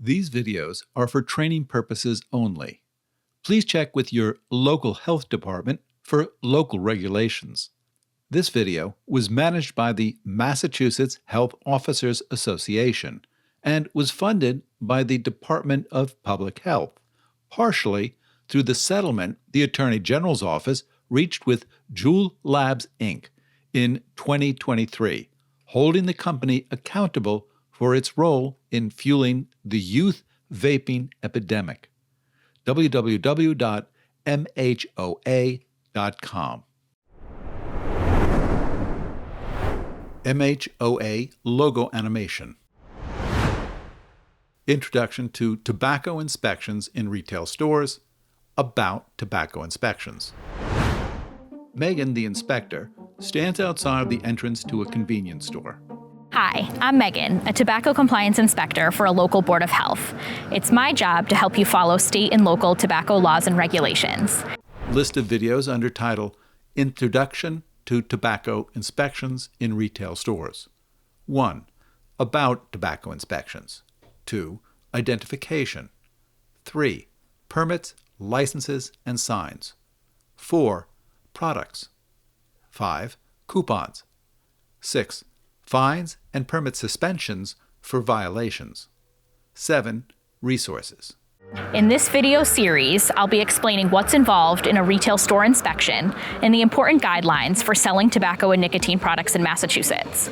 These videos are for training purposes only. Please check with your local health department for local regulations. This video was managed by the Massachusetts Health Officers Association and was funded by the Department of Public Health, partially through the settlement the Attorney General's office reached with Juul Labs, Inc. in 2023, holding the company accountable for its role in fueling the youth vaping epidemic. www.mhoa.com. MHOA logo animation. Introduction to tobacco inspections in retail stores. About tobacco inspections. Megan, the inspector, stands outside the entrance to a convenience store. Hi, I'm Megan, a tobacco compliance inspector for a local board of health. It's my job to help you follow state and local tobacco laws and regulations. List of videos under title Introduction to Tobacco Inspections in Retail Stores. 1. About tobacco inspections. 2. Identification. 3. Permits, licenses, and signs. 4. Products. 5. Coupons. 6. Fines and permit suspensions for violations. 7. Resources. In this video series, I'll be explaining what's involved in a retail store inspection and the important guidelines for selling tobacco and nicotine products in Massachusetts.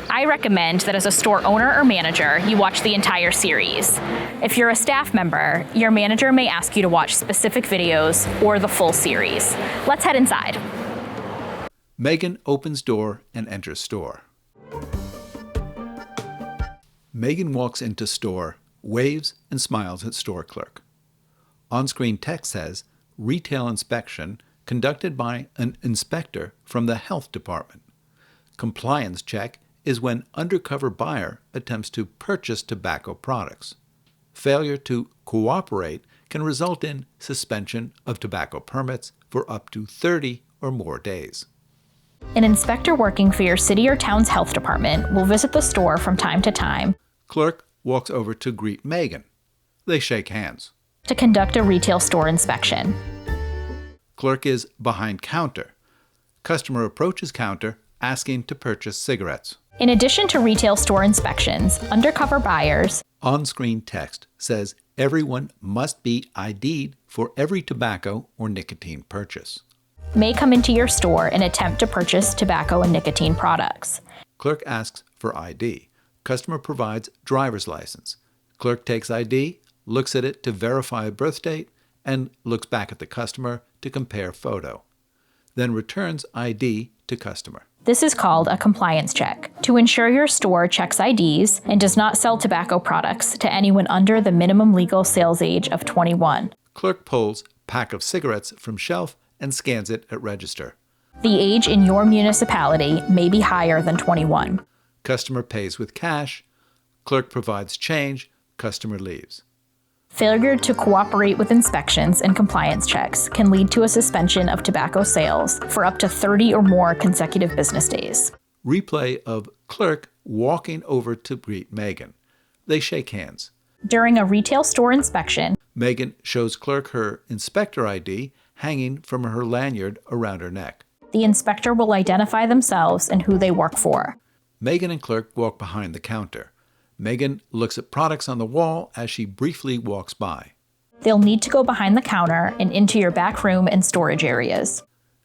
I recommend that as a store owner or manager, you watch the entire series. If you're a staff member, your manager may ask you to watch specific videos or the full series. Let's head inside. Megan opens door and enters store. Megan walks into store, waves and smiles at store clerk. On-screen text says, Retail inspection conducted by an inspector from the health department. Compliance check is when undercover buyer attempts to purchase tobacco products. Failure to cooperate can result in suspension of tobacco permits for up to 30 or more days. An inspector working for your city or town's health department will visit the store from time to time. Clerk walks over to greet Megan. They shake hands. To conduct a retail store inspection. Clerk is behind counter. Customer approaches counter asking to purchase cigarettes. In addition to retail store inspections, undercover buyers. On-screen text says everyone must be ID'd for every tobacco or nicotine purchase. May come into your store and attempt to purchase tobacco and nicotine products. Clerk asks for ID. Customer provides driver's license. Clerk takes ID, looks at it to verify a birth date, and looks back at the customer to compare photo. Then returns ID to customer. This is called a compliance check, to ensure your store checks IDs and does not sell tobacco products to anyone under the minimum legal sales age of 21. Clerk pulls pack of cigarettes from shelf and scans it at register. The age in your municipality may be higher than 21. Customer pays with cash. Clerk provides change. Customer leaves. Failure to cooperate with inspections and compliance checks can lead to a suspension of tobacco sales for up to 30 or more consecutive business days. Replay of clerk walking over to greet Megan. They shake hands. During a retail store inspection, Megan shows clerk her inspector ID hanging from her lanyard around her neck. The inspector will identify themselves and who they work for. Megan and clerk walk behind the counter. Megan looks at products on the wall as she briefly walks by. They'll need to go behind the counter and into your back room and storage areas.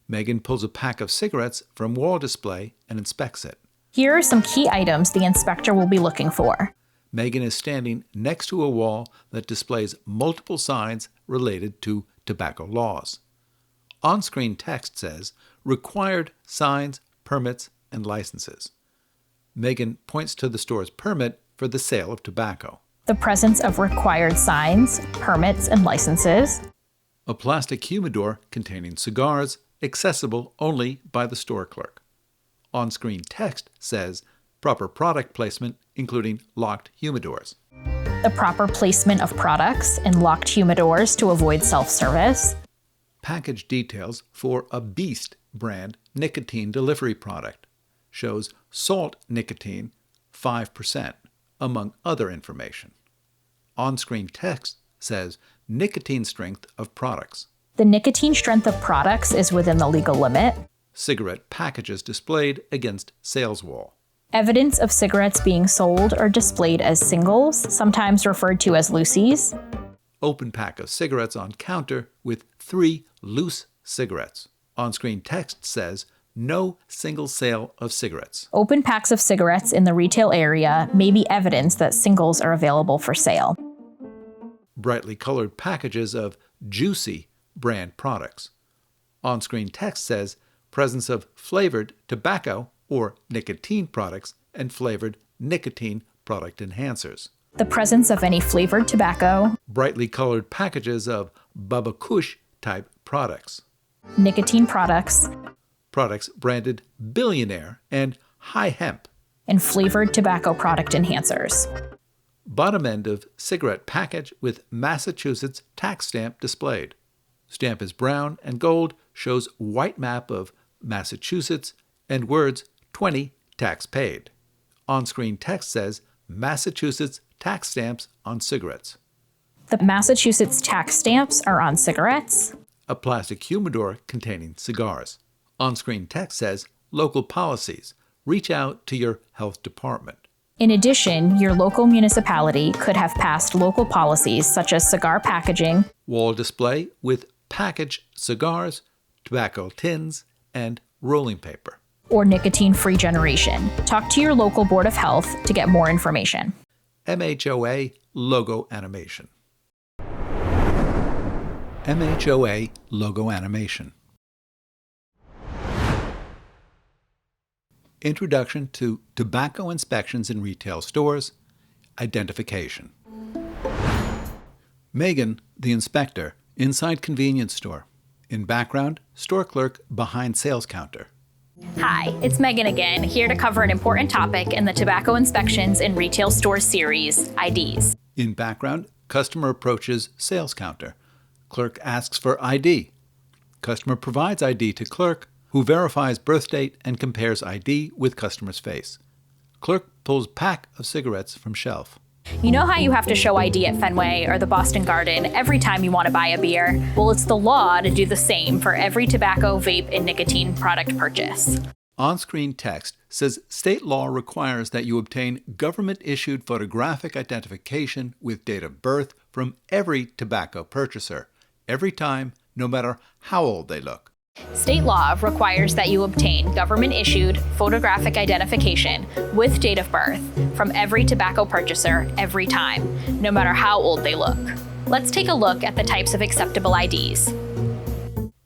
Megan pulls a pack of cigarettes from wall display and inspects it. Here are some key items the inspector will be looking for. Megan is standing next to a wall that displays multiple signs related to tobacco laws. On-screen text says, required signs, permits, and licenses. Megan points to the store's permit for the sale of tobacco. The presence of required signs, permits, and licenses. A plastic humidor containing cigars, accessible only by the store clerk. On-screen text says, proper product placement, including locked humidors. The proper placement of products and locked humidors to avoid self-service. Package details for a Beast brand nicotine delivery product. Shows salt nicotine 5%, among other information. On-screen text says nicotine strength of products. The nicotine strength of products is within the legal limit. Cigarette packages displayed against sales wall. Evidence of cigarettes being sold or displayed as singles, sometimes referred to as loosies. Open pack of cigarettes on counter with 3 loose cigarettes. On-screen text says no single sale of cigarettes. Open packs of cigarettes in the retail area may be evidence that singles are available for sale. Brightly colored packages of Juicy brand products. On-screen text says presence of flavored tobacco or nicotine products and flavored nicotine product enhancers. The presence of any flavored tobacco, Brightly colored packages of Bubba Kush type products. nicotine products, Products branded Billionaire and High Hemp. and flavored tobacco product enhancers. Bottom end of cigarette package with Massachusetts tax stamp displayed. Stamp is brown and gold, shows white map of Massachusetts and words 20 tax paid. On-screen text says Massachusetts tax stamps on cigarettes. The Massachusetts tax stamps are on cigarettes. A plastic humidor containing cigars. On-screen text says local policies. Reach out to your health department. In addition, your local municipality could have passed local policies such as cigar packaging, Wall display with packaged cigars, tobacco tins, and rolling paper. or nicotine-free generation. Talk to your local Board of Health to get more information. MHOA logo animation. MHOA logo animation. Introduction to tobacco inspections in retail stores. Identification. Megan, the inspector, inside convenience store. In background, store clerk behind sales counter. Hi, it's Megan again, here to cover an important topic in the Tobacco Inspections in Retail Stores series, IDs. In background, customer approaches sales counter. Clerk asks for ID. Customer provides ID to clerk, who verifies birth date and compares ID with customer's face. Clerk pulls pack of cigarettes from shelf. You know how you have to show ID at Fenway or the Boston Garden every time you want to buy a beer? Well, it's the law to do the same for every tobacco, vape, and nicotine product purchase. On-screen text says state law requires that you obtain government-issued photographic identification with date of birth from every tobacco purchaser, every time, no matter how old they look. State law requires that you obtain government-issued photographic identification with date of birth from every tobacco purchaser every time, no matter how old they look. Let's take a look at the types of acceptable IDs.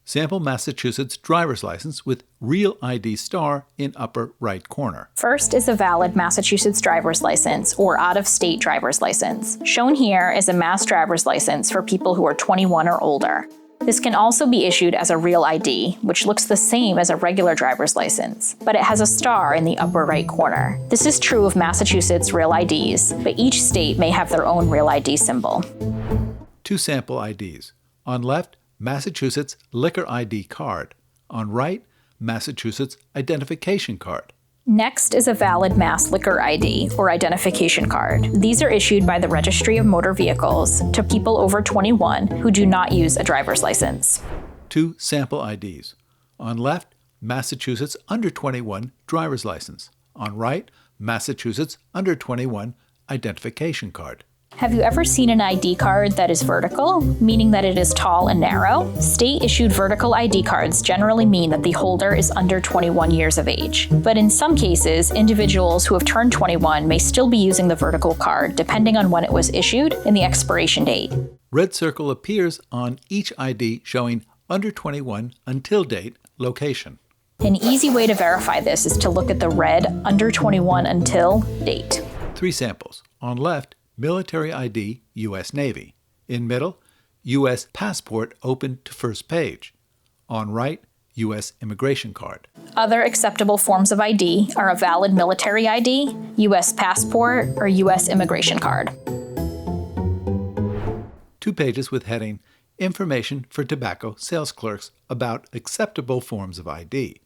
Sample Massachusetts driver's license with Real ID star in upper right corner. First is a valid Massachusetts driver's license or out-of-state driver's license. Shown here is a Mass driver's license for people who are 21 or older. This can also be issued as a Real ID, which looks the same as a regular driver's license, but it has a star in the upper right corner. This is true of Massachusetts Real IDs, but each state may have their own Real ID symbol. 2 sample IDs. On left, Massachusetts liquor ID card. On right, Massachusetts identification card. Next is a valid Mass liquor ID or identification card. These are issued by the Registry of Motor Vehicles to people over 21 who do not use a driver's license. 2 sample IDs. On left, Massachusetts under 21 driver's license. On right, Massachusetts under 21 identification card. Have you ever seen an ID card that is vertical, meaning that it is tall and narrow? State-issued vertical ID cards generally mean that the holder is under 21 years of age. But in some cases, individuals who have turned 21 may still be using the vertical card, depending on when it was issued and the expiration date. Red circle appears on each ID showing under 21 until date location. An easy way to verify this is to look at the red under 21 until date. 3 samples. On left, military ID, U.S. Navy. In middle, U.S. passport open to first page. On right, U.S. immigration card. Other acceptable forms of ID are a valid military ID, U.S. passport, or U.S. immigration card. 2 pages with heading Information for Tobacco Sales Clerks about acceptable forms of ID.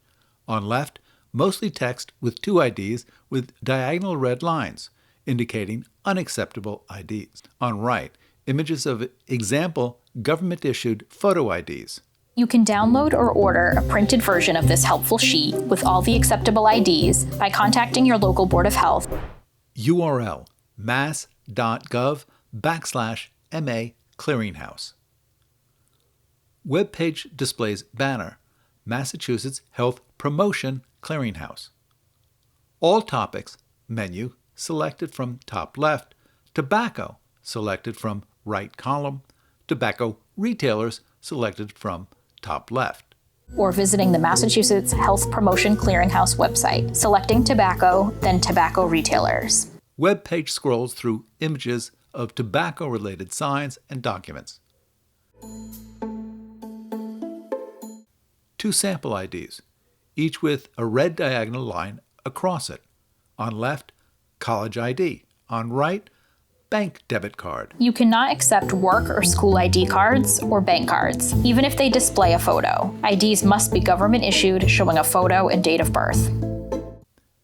On left, mostly text with 2 IDs with diagonal red lines. indicating unacceptable IDs. On right, images of example government-issued photo IDs. You can download or order a printed version of this helpful sheet with all the acceptable IDs by contacting your local Board of Health. URL mass.gov/MA Clearinghouse. Web page displays banner, Massachusetts Health Promotion Clearinghouse. All topics, menu, selected from top left, tobacco, selected from right column, tobacco retailers, selected from top left. Or visiting the Massachusetts Health Promotion Clearinghouse website, selecting tobacco, then tobacco retailers. Web page scrolls through images of tobacco-related signs and documents. 2 sample IDs, each with a red diagonal line across it. On left, college ID. On right, bank debit card. You cannot accept work or school ID cards or bank cards, even if they display a photo. IDs must be government issued, showing a photo and date of birth.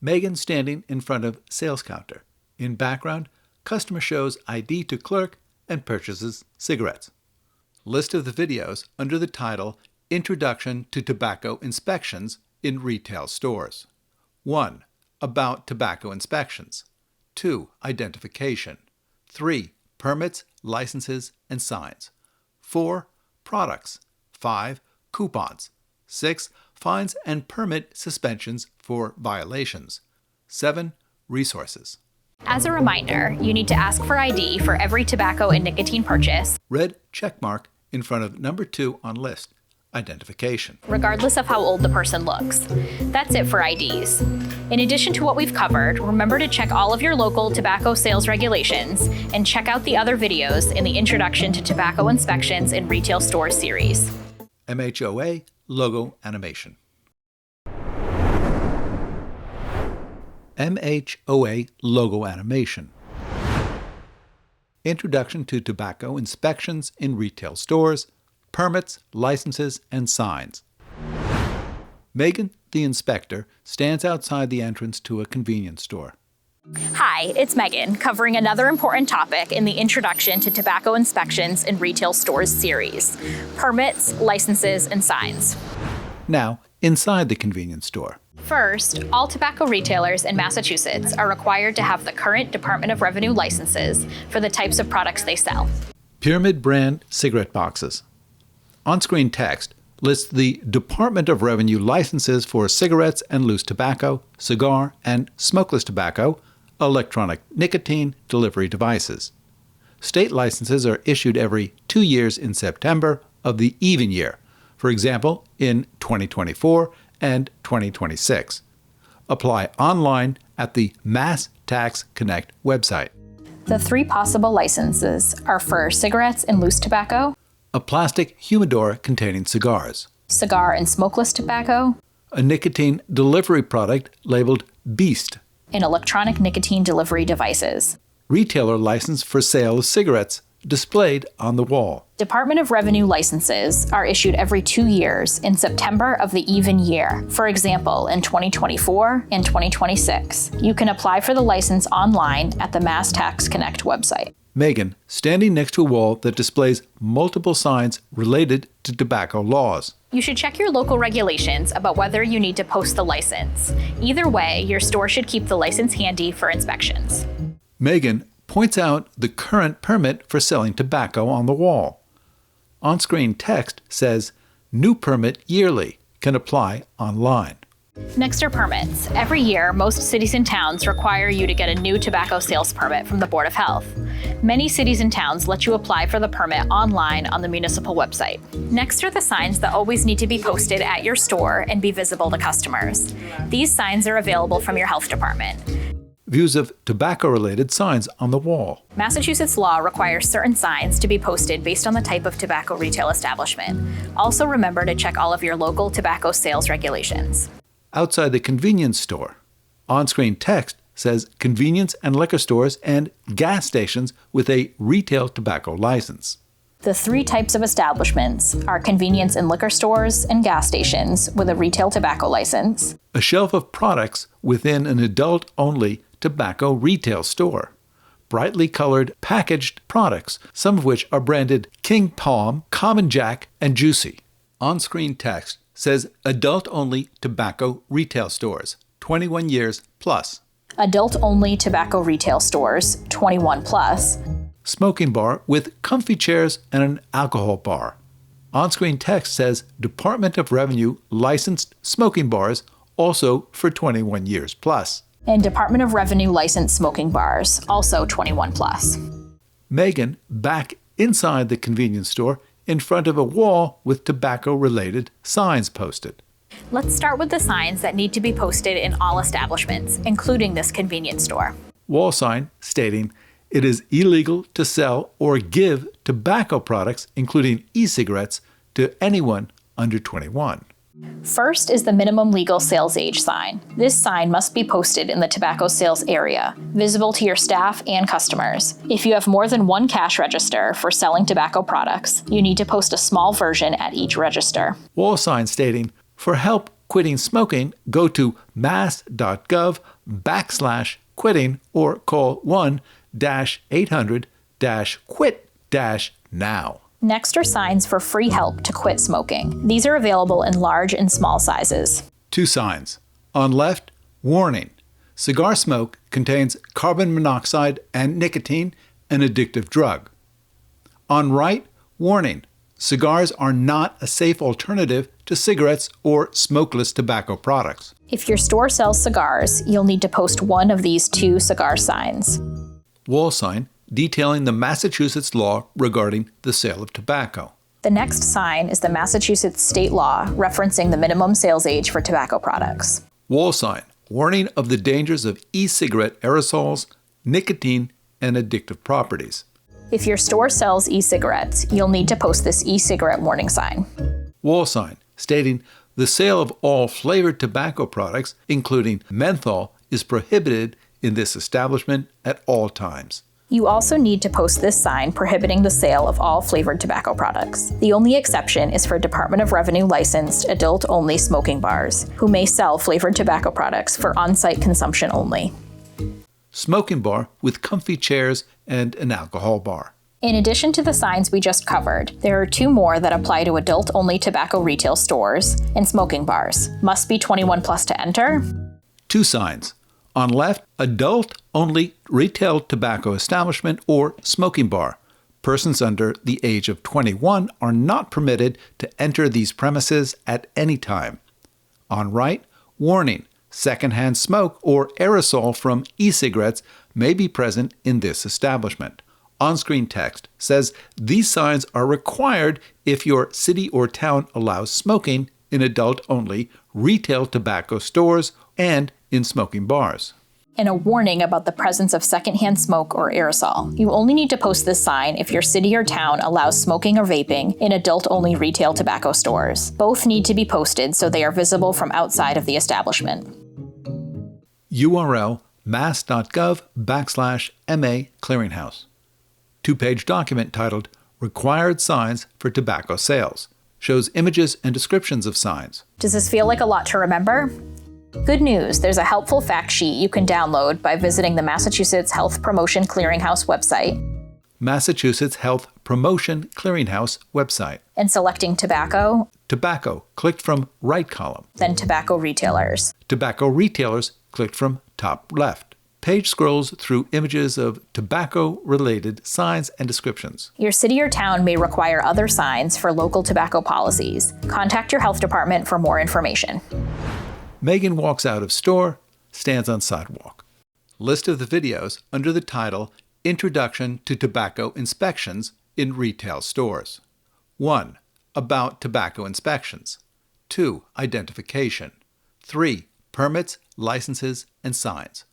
Megan standing in front of sales counter. In background, customer shows ID to clerk and purchases cigarettes. List of the videos under the title Introduction to Tobacco Inspections in Retail Stores. 1. About tobacco inspections. 2. Identification. 3. Permits, licenses, and signs. 4. Products. 5. Coupons. 6. Fines and permit suspensions for violations. 7. Resources. As a reminder, you need to ask for ID for every tobacco and nicotine purchase, Red checkmark in front of number 2 on list. Identification. regardless of how old the person looks. That's it for IDs. In addition to what we've covered, remember to check all of your local tobacco sales regulations and check out the other videos in the Introduction to Tobacco Inspections in Retail Stores series. MHOA logo animation. MHOA logo animation. Introduction to Tobacco Inspections in Retail Stores, Permits, Licenses, and Signs. Megan, the inspector, stands outside the entrance to a convenience store. Hi, it's Megan, covering another important topic in the Introduction to Tobacco Inspections in Retail Stores series: permits, licenses, and signs. Now, inside the convenience store. First, all tobacco retailers in Massachusetts are required to have the current Department of Revenue licenses for the types of products they sell. Pyramid brand cigarette boxes. On-screen text lists the Department of Revenue licenses for cigarettes and loose tobacco, cigar and smokeless tobacco, electronic nicotine delivery devices. State licenses are issued every 2 years in September of the even year, for example, in 2024 and 2026. Apply online at the Mass Tax Connect website. The 3 possible licenses are for cigarettes and loose tobacco, A plastic humidor containing cigars. cigar and smokeless tobacco, A nicotine delivery product labeled Beast. and electronic nicotine delivery devices. Retailer license for sale of cigarettes displayed on the wall. Department of Revenue licenses are issued every 2 years in September of the even year, for example, in 2024 and 2026. You can apply for the license online at the Mass Tax Connect website. Megan, standing next to a wall that displays multiple signs related to tobacco laws. You should check your local regulations about whether you need to post the license. Either way, your store should keep the license handy for inspections. Megan points out the current permit for selling tobacco on the wall. On-screen text says, "New permit yearly, can apply online." Next are permits. Every year, most cities and towns require you to get a new tobacco sales permit from the Board of Health. Many cities and towns let you apply for the permit online on the municipal website. Next are the signs that always need to be posted at your store and be visible to customers. These signs are available from your health department. Views of tobacco-related signs on the wall. Massachusetts law requires certain signs to be posted based on the type of tobacco retail establishment. Also remember to check all of your local tobacco sales regulations. Outside the convenience store, on-screen text says convenience and liquor stores and gas stations with a retail tobacco license. The 3 types of establishments are convenience and liquor stores and gas stations with a retail tobacco license, A shelf of products within an adult-only tobacco retail store. Brightly colored packaged products, some of which are branded King Palm, Common Jack, and Juicy. On-screen text says adult-only tobacco retail stores, 21 years plus. Adult-only tobacco retail stores, 21 plus. Smoking bar with comfy chairs and an alcohol bar. On-screen text says Department of Revenue licensed smoking bars, also for 21 years plus. And Department of Revenue licensed smoking bars, also 21 plus. Megan back inside the convenience store in front of a wall with tobacco-related signs posted. Let's start with the signs that need to be posted in all establishments, including this convenience store. Wall sign stating it is illegal to sell or give tobacco products, including e-cigarettes, to anyone under 21. First is the minimum legal sales age sign. This sign must be posted in the tobacco sales area, visible to your staff and customers. If you have more than one cash register for selling tobacco products, you need to post a small version at each register. Wall sign stating, for help quitting smoking, go to mass.gov/quitting or call 1-800-QUIT-NOW. Next are signs for free help to quit smoking. These are available in large and small sizes. 2 signs. On left, warning. Cigar smoke contains carbon monoxide and nicotine, an addictive drug. On right, warning. Cigars are not a safe alternative to cigarettes or smokeless tobacco products. If your store sells cigars, you'll need to post one of these 2 cigar signs. Wall sign detailing the Massachusetts law regarding the sale of tobacco. The next sign is the Massachusetts state law referencing the minimum sales age for tobacco products. Wall sign warning of the dangers of e-cigarette aerosols, nicotine, and addictive properties. If your store sells e-cigarettes, you'll need to post this e-cigarette warning sign. Wall sign stating the sale of all flavored tobacco products, including menthol, is prohibited in this establishment at all times. You also need to post this sign prohibiting the sale of all flavored tobacco products. The only exception is for Department of Revenue licensed adult-only smoking bars, who may sell flavored tobacco products for on-site consumption only. Smoking bar with comfy chairs and an alcohol bar. In addition to the signs we just covered, there are 2 more that apply to adult-only tobacco retail stores and smoking bars. Must be 21 plus to enter. 2 signs. On left, adult-only retail tobacco establishment or smoking bar. Persons under the age of 21 are not permitted to enter these premises at any time. On right, warning, secondhand smoke or aerosol from e-cigarettes may be present in this establishment. On-screen text says these signs are required if your city or town allows smoking in adult-only retail tobacco stores and in smoking bars. And a warning about the presence of secondhand smoke or aerosol. You only need to post this sign if your city or town allows smoking or vaping in adult-only retail tobacco stores. Both need to be posted so they are visible from outside of the establishment. URL mass.gov/MA Clearinghouse. 2-page document titled Required Signs for Tobacco Sales. Shows images and descriptions of signs. Does this feel like a lot to remember? Good news, there's a helpful fact sheet you can download by visiting the Massachusetts Health Promotion Clearinghouse website. Massachusetts Health Promotion Clearinghouse website. And selecting tobacco. Tobacco, clicked from right column. Then tobacco retailers. Tobacco retailers, clicked from top left. Page scrolls through images of tobacco-related signs and descriptions. Your city or town may require other signs for local tobacco policies. Contact your health department for more information. Megan walks out of store, stands on sidewalk. List of the videos under the title Introduction to Tobacco Inspections in Retail Stores. 1. About tobacco inspections. 2. Identification. 3. Permits, licenses, and signs.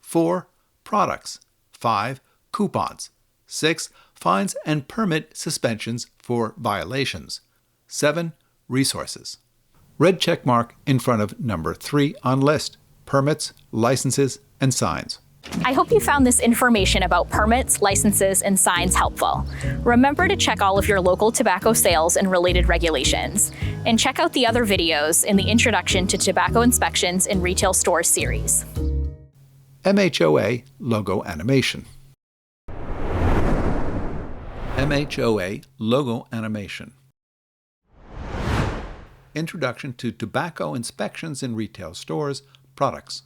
4. Products. 5. Coupons. 6. Fines and permit suspensions for violations. 7. Resources. Red check mark in front of number 3 on list. Permits, licenses, and signs. I hope you found this information about permits, licenses, and signs helpful. Remember to check all of your local tobacco sales and related regulations. And check out the other videos in the Introduction to Tobacco Inspections in Retail Stores series. MHOA logo animation. MHOA logo animation. Introduction to tobacco inspections in retail stores, products.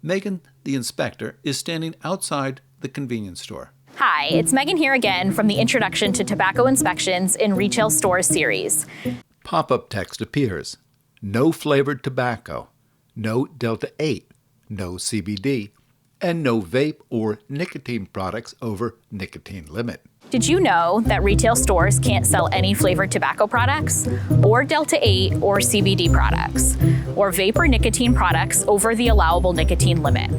Megan, the inspector, is standing outside the convenience store. Hi, it's Megan here again from the Introduction to Tobacco Inspections in Retail Stores series. Pop-up text appears. No flavored tobacco, no Delta 8, no CBD, and no vape or nicotine products over nicotine limit. Did you know that retail stores can't sell any flavored tobacco products, or Delta 8 or CBD products, or vape or nicotine products over the allowable nicotine limit?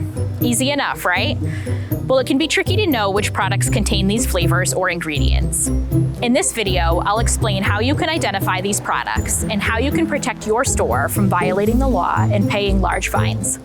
Easy enough, right? Well, it can be tricky to know which products contain these flavors or ingredients. In this video, I'll explain how you can identify these products and how you can protect your store from violating the law and paying large fines.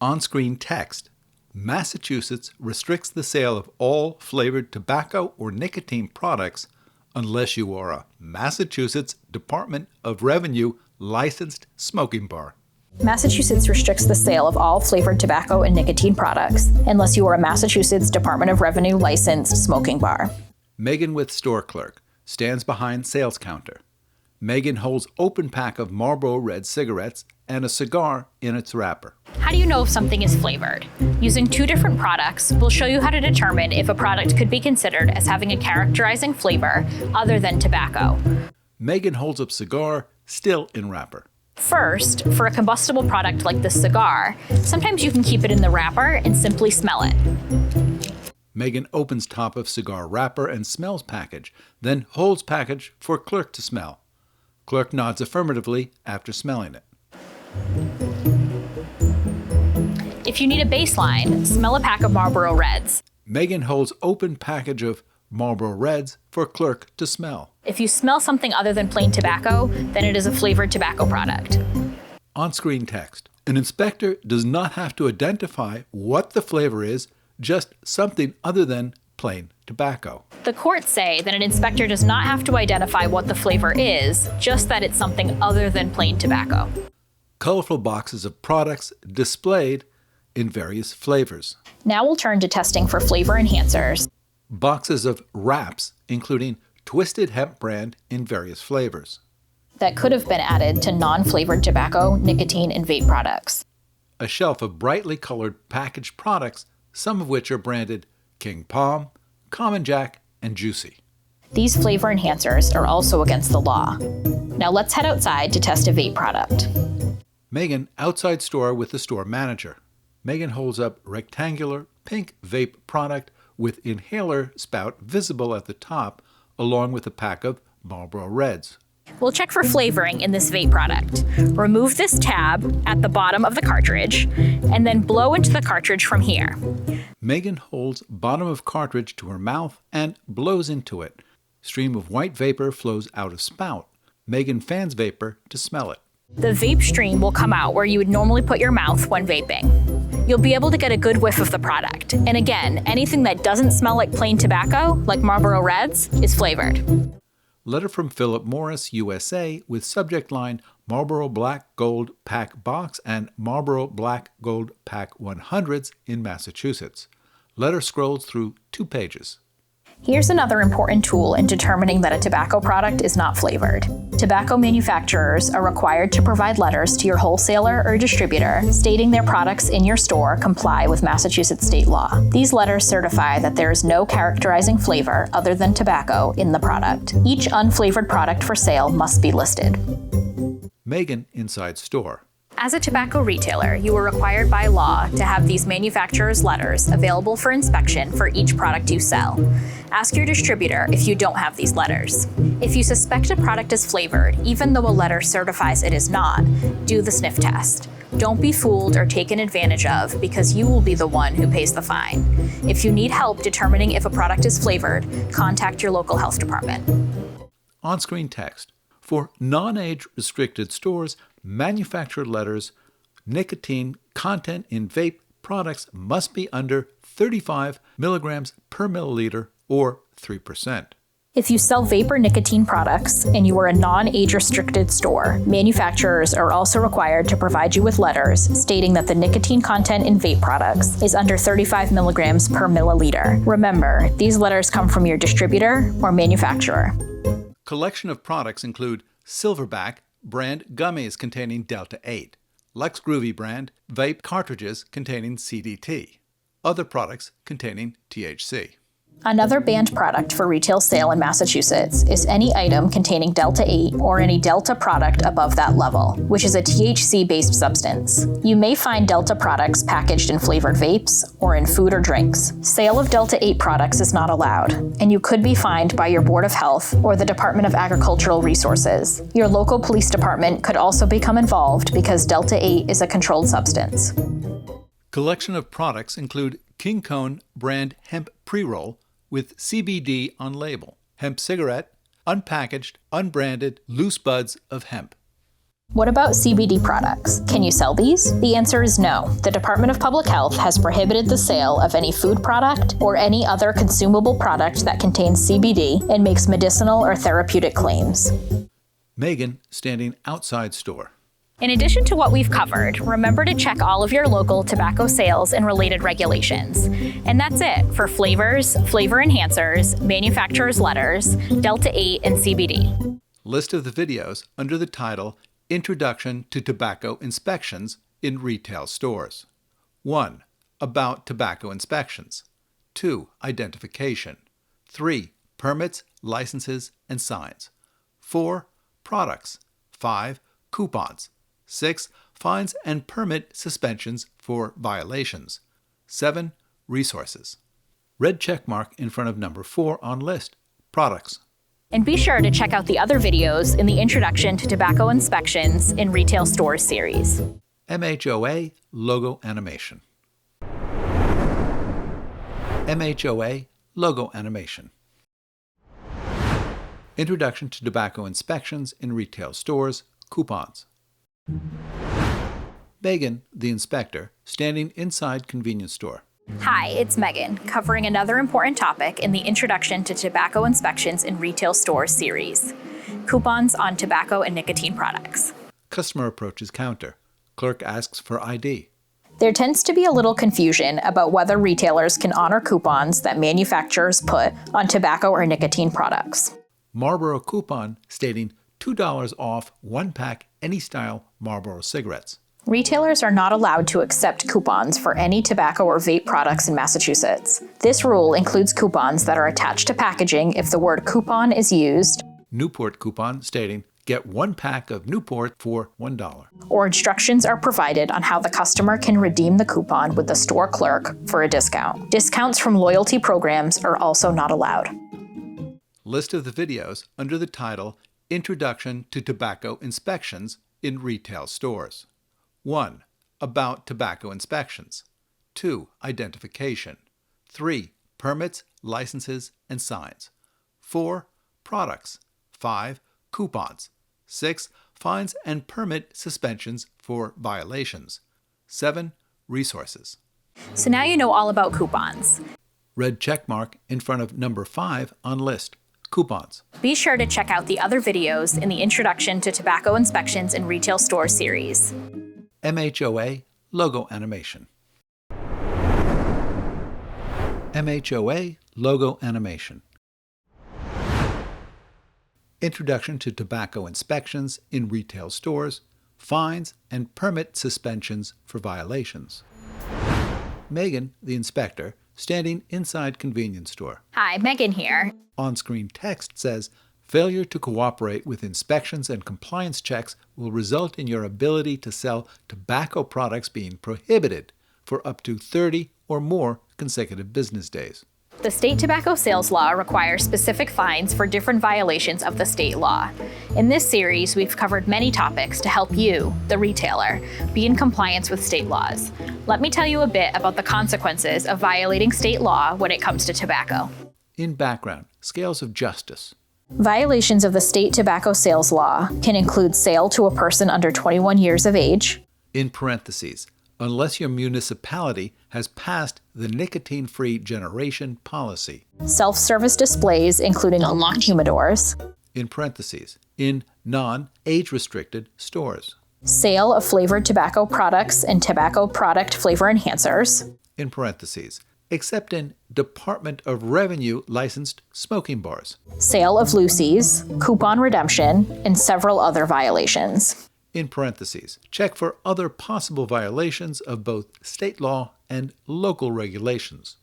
On-screen text. Massachusetts restricts the sale of all flavored tobacco or nicotine products unless you are a Massachusetts Department of Revenue licensed smoking bar. Massachusetts restricts the sale of all flavored tobacco and nicotine products unless you are a Massachusetts Department of Revenue licensed smoking bar. Megan with store clerk stands behind sales counter. Megan holds open pack of Marlboro Red cigarettes and a cigar in its wrapper. How do you know if something is flavored? Using two different products, we'll show you how to determine if a product could be considered as having a characterizing flavor other than tobacco. Megan holds up cigar, still in wrapper. First, for a combustible product like this cigar, sometimes you can keep it in the wrapper and simply smell it. Megan opens top of cigar wrapper and smells package, then holds package for clerk to smell. Clerk nods affirmatively after smelling it. If you need a baseline, smell a pack of Marlboro Reds. Megan holds open package of Marlboro Reds for clerk to smell. If you smell something other than plain tobacco, then it is a flavored tobacco product. On-screen text. An inspector does not have to identify what the flavor is, just something other than plain tobacco. The courts say that an inspector does not have to identify what the flavor is, just that it's something other than plain tobacco. Colorful boxes of products displayed in various flavors. Now we'll turn to testing for flavor enhancers. Boxes of wraps, including Twisted Hemp brand in various flavors. That could have been added to non-flavored tobacco, nicotine, and vape products. A shelf of brightly colored packaged products, some of which are branded King Palm, Common Jack, and Juicy. These flavor enhancers are also against the law. Now let's head outside to test a vape product. Megan outside store with the store manager. Megan holds up rectangular pink vape product with inhaler spout visible at the top, along with a pack of Marlboro Reds. We'll check for flavoring in this vape product. Remove this tab at the bottom of the cartridge, and then blow into the cartridge from here. Megan holds bottom of cartridge to her mouth and blows into it. Stream of white vapor flows out of spout. Megan fans vapor to smell it. The vape stream will come out where you would normally put your mouth when vaping. You'll be able to get a good whiff of the product. And again, anything that doesn't smell like plain tobacco, like Marlboro Reds, is flavored. Letter from Philip Morris, USA, with subject line Marlboro Black Gold Pack Box and Marlboro Black Gold Pack 100s in Massachusetts. Letter scrolls through 2 pages. Here's another important tool in determining that a tobacco product is not flavored. Tobacco manufacturers are required to provide letters to your wholesaler or distributor stating their products in your store comply with Massachusetts state law. These letters certify that there is no characterizing flavor other than tobacco in the product. Each unflavored product for sale must be listed. Megan inside store. As a tobacco retailer, you are required by law to have these manufacturer's letters available for inspection for each product you sell. Ask your distributor if you don't have these letters. If you suspect a product is flavored, even though a letter certifies it is not, do the sniff test. Don't be fooled or taken advantage of because you will be the one who pays the fine. If you need help determining if a product is flavored, contact your local health department. On-screen text. For non-age restricted stores, manufacturer letters, nicotine content in vape products must be under 35 milligrams per milliliter or 3%. If you sell vape or nicotine products and you are a non-age restricted store, manufacturers are also required to provide you with letters stating that the nicotine content in vape products is under 35 milligrams per milliliter. Remember, these letters come from your distributor or manufacturer. Collection of products include Silverback brand gummies containing Delta 8, Lex Groovy brand vape cartridges containing CDT, other products containing THC. Another banned product for retail sale in Massachusetts is any item containing Delta 8 or any Delta product above that level, which is a THC-based substance. You may find Delta products packaged in flavored vapes or in food or drinks. Sale of Delta 8 products is not allowed, and you could be fined by your Board of Health or the Department of Agricultural Resources. Your local police department could also become involved because Delta 8 is a controlled substance. Collection of products include King Cone brand hemp pre-roll with CBD on label, hemp cigarette, unpackaged, unbranded, loose buds of hemp. What about CBD products? Can you sell these? The answer is no. The Department of Public Health has prohibited the sale of any food product or any other consumable product that contains CBD and makes medicinal or therapeutic claims. Megan standing outside store. In addition to what we've covered, remember to check all of your local tobacco sales and related regulations. And that's it for flavors, flavor enhancers, manufacturer's letters, Delta 8, and CBD. List of the videos under the title Introduction to Tobacco Inspections in Retail Stores. 1. About tobacco inspections. 2. Identification. 3. Permits, licenses, and signs. 4. Products. 5. Coupons. 6. Fines and permit suspensions for violations. 7. Resources. Red check mark in front of number 4 on list. Products. And be sure to check out the other videos in the Introduction to Tobacco Inspections in Retail Stores series. MHOA logo animation. MHOA logo animation. Introduction to Tobacco Inspections in Retail Stores, coupons. Megan, the inspector, standing inside convenience store. Hi, it's Megan, covering another important topic in the Introduction to Tobacco Inspections in Retail Stores series. Coupons on tobacco and nicotine products. Customer approaches counter. Clerk asks for ID. There tends to be a little confusion about whether retailers can honor coupons that manufacturers put on tobacco or nicotine products. Marlboro coupon stating $2 off 1-pack any style Marlboro cigarettes. Retailers are not allowed to accept coupons for any tobacco or vape products in Massachusetts. This rule includes coupons that are attached to packaging if the word coupon is used, Newport coupon stating get 1 pack of Newport for $1. or instructions are provided on how the customer can redeem the coupon with the store clerk for a discount. Discounts from loyalty programs are also not allowed. List of the videos under the title Introduction to Tobacco Inspections in Retail Stores. 1. About tobacco inspections. 2. Identification. 3. Permits, licenses, and signs. 4. Products. 5. Coupons. 6. Fines and permit suspensions for violations. 7. Resources. So now you know all about coupons. Red check mark in front of number 5 on list. Coupons. Be sure to check out the other videos in the Introduction to Tobacco Inspections in Retail Stores series. MHOA logo animation. MHOA logo animation. Introduction to Tobacco Inspections in Retail Stores, Fines and Permit Suspensions for Violations. Megan, the inspector, standing inside convenience store. Hi, Megan here. On-screen text says, failure to cooperate with inspections and compliance checks will result in your ability to sell tobacco products being prohibited for up to 30 or more consecutive business days. The state tobacco sales law requires specific fines for different violations of the state law. In this series, we've covered many topics to help you, the retailer, be in compliance with state laws. Let me tell you a bit about the consequences of violating state law when it comes to tobacco. In background, scales of justice. Violations of the state tobacco sales law can include sale to a person under 21 years of age, In parentheses, unless your municipality has passed the nicotine-free generation policy. Self-service displays, including unlocked humidors. In parentheses, in non-age-restricted stores. Sale of flavored tobacco products and tobacco product flavor enhancers. In parentheses, except in Department of Revenue licensed smoking bars. Sale of loosies, coupon redemption, and several other violations. In parentheses, check for other possible violations of both state law and local regulations.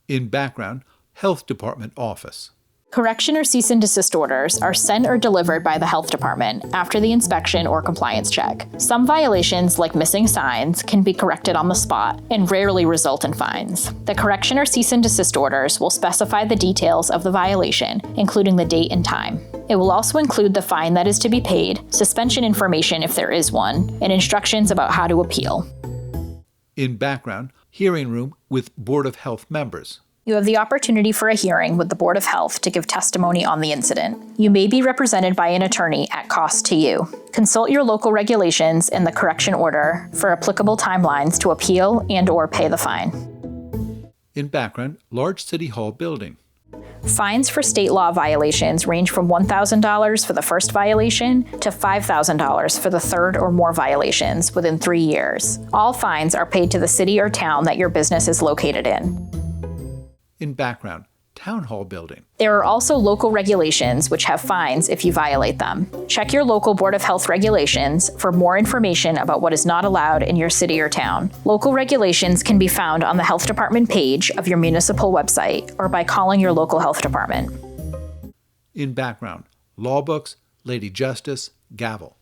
In background, Health Department Office. Correction or cease and desist orders are sent or delivered by the health department after the inspection or compliance check. Some violations, like missing signs, can be corrected on the spot and rarely result in fines. The correction or cease and desist orders will specify the details of the violation, including the date and time. It will also include the fine that is to be paid, suspension information if there is one, and instructions about how to appeal. In background, hearing room with Board of Health members. You have the opportunity for a hearing with the Board of Health to give testimony on the incident. You may be represented by an attorney at cost to you. Consult your local regulations and the correction order for applicable timelines to appeal and/or pay the fine. In background, large City Hall building. Fines for state law violations range from $1,000 for the first violation to $5,000 for the third or more violations within 3 years. All fines are paid to the city or town that your business is located in. In background, Town Hall building. There are also local regulations which have fines if you violate them. Check your local Board of Health regulations for more information about what is not allowed in your city or town. Local regulations can be found on the Health Department page of your municipal website or by calling your local health department. In background, law books, Lady Justice, gavel.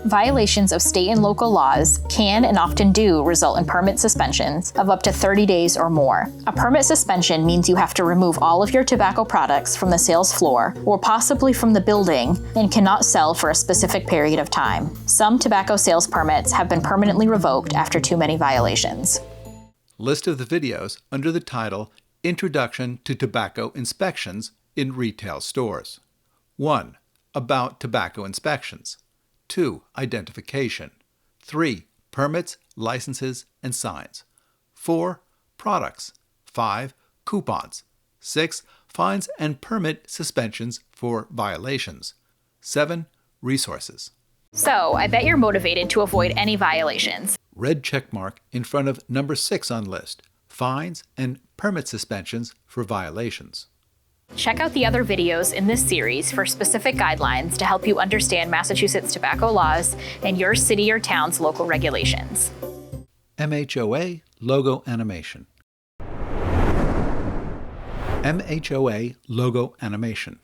Violations of state and local laws can and often do result in permit suspensions of up to 30 days or more. A permit suspension means you have to remove all of your tobacco products from the sales floor or possibly from the building and cannot sell for a specific period of time. Some tobacco sales permits have been permanently revoked after too many violations. List of the videos under the title Introduction to Tobacco Inspections in Retail Stores. 1. About tobacco inspections. 2. Identification. 3. Permits, licenses, and signs. 4. Products. 5. Coupons. 6. Fines and permit suspensions for violations. 7. Resources. So, I bet you're motivated to avoid any violations. Red check mark in front of number 6 on list. Fines and permit suspensions for violations. Check out the other videos in this series for specific guidelines to help you understand Massachusetts tobacco laws and your city or town's local regulations. MHOA logo animation. MHOA logo animation.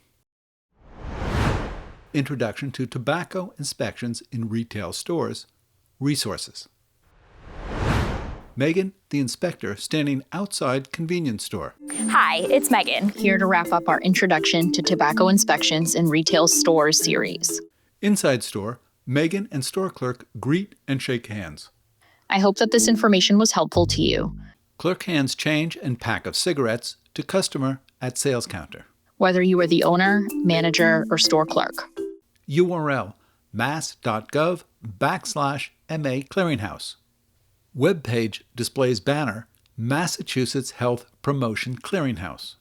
Introduction to Tobacco Inspections in Retail Stores. Resources. Megan, the inspector, standing outside convenience store. Hi, it's Megan. Here to wrap up our Introduction to Tobacco Inspections in Retail Stores series. Inside store, Megan and store clerk greet and shake hands. I hope that this information was helpful to you. Clerk hands change and pack of cigarettes to customer at sales counter. Whether you are the owner, manager, or store clerk. URL, mass.gov/MA Clearinghouse. Web page displays banner, Massachusetts Health Promotion Clearinghouse.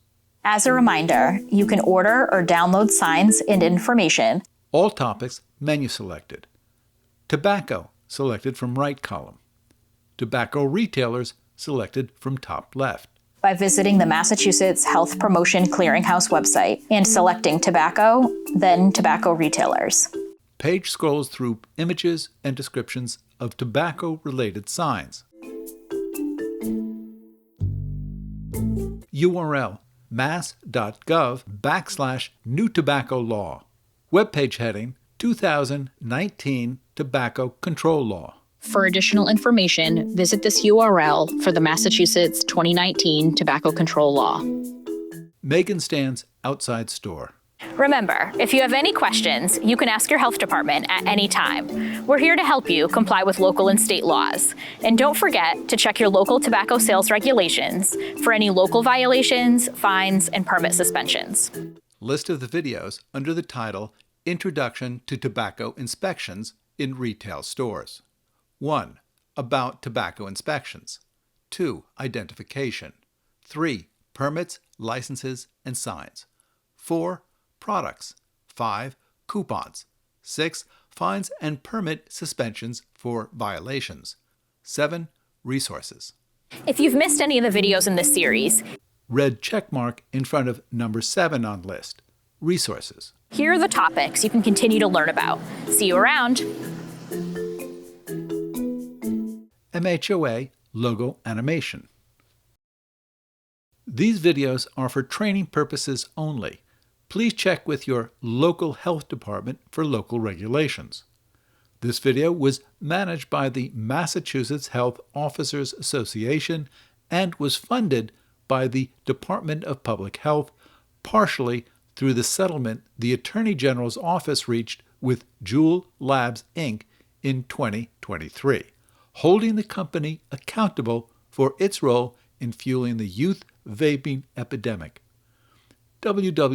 As a reminder, you can order or download signs and information. All topics menu selected. Tobacco selected from right column. Tobacco retailers selected from top left. By visiting the Massachusetts Health Promotion Clearinghouse website and selecting tobacco, then tobacco retailers. Page scrolls through images and descriptions of tobacco-related signs. URL, mass.gov/new tobacco law. Webpage heading, 2019 Tobacco Control Law. For additional information, visit this URL for the Massachusetts 2019 Tobacco Control Law. Megan stands outside store. Remember, if you have any questions, you can ask your health department at any time. We're here to help you comply with local and state laws. And don't forget to check your local tobacco sales regulations for any local violations, fines, and permit suspensions. List of the videos under the title Introduction to Tobacco Inspections in Retail Stores. 1. About tobacco inspections. 2. Identification. 3. Permits, licenses, and signs. 4. Products. 5. Coupons. 6. Fines and permit suspensions for violations. 7. Resources. If you've missed any of the videos in this series, Red checkmark in front of number 7 on list. Resources. here are the topics you can continue to learn about. See you around. MHOA logo animation. These videos are for training purposes only. Please check with your local health department for local regulations. This video was managed by the Massachusetts Health Officers Association and was funded by the Department of Public Health, partially through the settlement the Attorney General's office reached with Juul Labs, Inc. in 2023, holding the company accountable for its role in fueling the youth vaping epidemic. www.mhoa.com